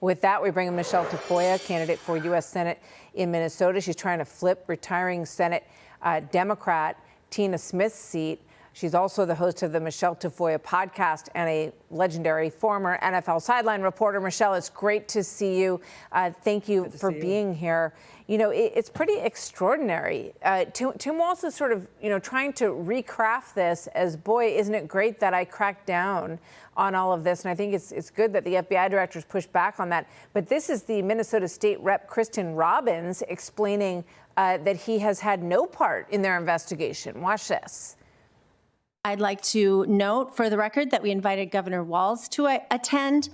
With that, we bring in Michele Tafoya, candidate for U.S. Senate in Minnesota. She's trying to flip retiring Senate Democrat Tina Smith's seat. She's also the host of the Michele Tafoya podcast and a legendary former NFL sideline reporter. Michele, it's great to see you. Thank you for being here. You know, it's pretty extraordinary. Tim Walz is sort of, trying to recraft this as, boy, isn't it great that I cracked down on all of this. And I think it's good that the FBI directors pushed back on that. But this is the Minnesota State Rep Kristen Robbins explaining that he has had no part in their investigation. Watch this. I'd like to note for the record that we invited Governor Walz to attend.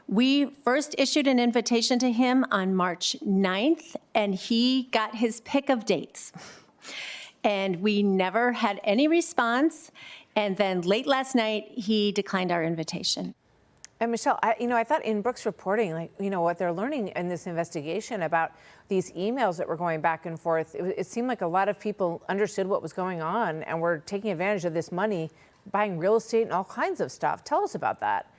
We first issued an invitation to him on March 9th, and he got his pick of dates. And we never had any response. And then late last night, he declined our invitation. And Michele, I thought in Brooks' reporting, what they're learning in this investigation about these emails that were going back and forth, it seemed like a lot of people understood what was going on and were taking advantage of this money, buying real estate and all kinds of stuff. Tell us about that.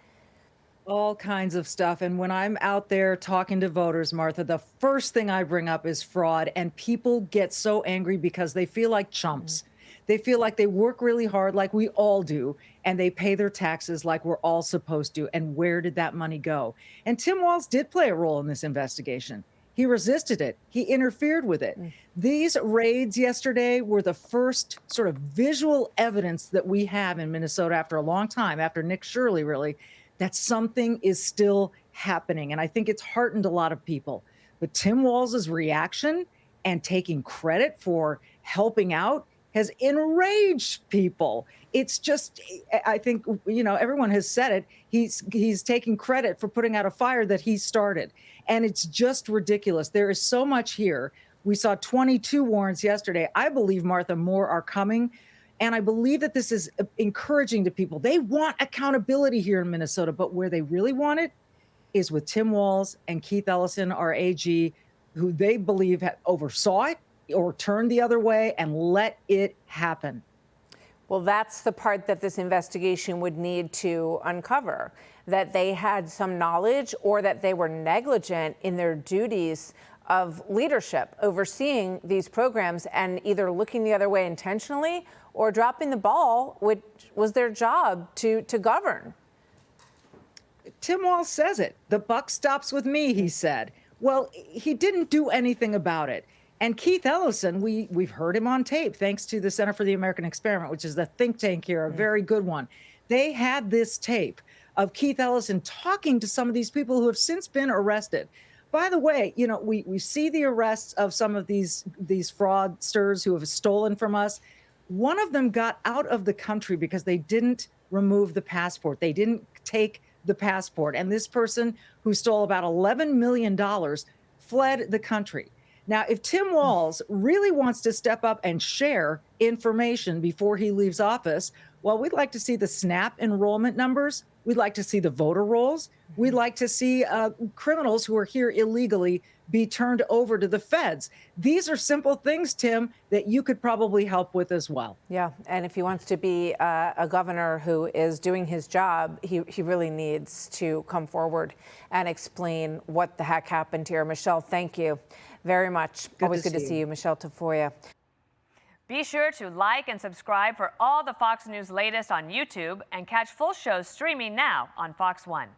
All kinds of stuff. And when I'm out there talking to voters, Martha, the first thing I bring up is fraud. And people get so angry because they feel like chumps. Mm-hmm. They feel like they work really hard, like we all do, and they pay their taxes like we're all supposed to. And where did that money go? And Tim Walz did play a role in this investigation. He resisted it. He interfered with it. These raids yesterday were the first sort of visual evidence that we have in Minnesota after a long time, after Nick Shirley, really, that something is still happening. And I think it's heartened a lot of people. But Tim Walz's reaction and taking credit for helping out has enraged people. It's just, I think, everyone has said it. He's taking credit for putting out a fire that he started. And it's just ridiculous. There is so much here. We saw 22 warrants yesterday. I believe, Martha, more are coming. And I believe that this is encouraging to people. They want accountability here in Minnesota, but where they really want it is with Tim Walz and Keith Ellison, our AG, who they believe oversaw it or turned the other way and let it happen. Well, that's the part that this investigation would need to uncover, that they had some knowledge or that they were negligent in their duties of leadership, overseeing these programs and either looking the other way intentionally or dropping the ball, which was their job to govern. Tim Walz says it. The buck stops with me, he said. Well, he didn't do anything about it. And Keith Ellison, we've heard him on tape, thanks to the Center for the American Experiment, which is the think tank here, a very good one. They had this tape of Keith Ellison talking to some of these people who have since been arrested. By the way, we see the arrests of some of these fraudsters who have stolen from us. One of them got out of the country because they didn't remove the passport. They didn't take the passport. And this person who stole about $11 million fled the country. Now, if Tim Walz really wants to step up and share information before he leaves office, well, we'd like to see the SNAP enrollment numbers. We'd like to see the voter rolls. We'd like to see criminals who are here illegally be turned over to the feds. These are simple things, Tim, that you could probably help with as well. Yeah, and if he wants to be a governor who is doing his job, he really needs to come forward and explain what the heck happened here. Michele, thank you very much. Always good to see you, Michele Tafoya. Be sure to like and subscribe for all the Fox News latest on YouTube and catch full shows streaming now on Fox One.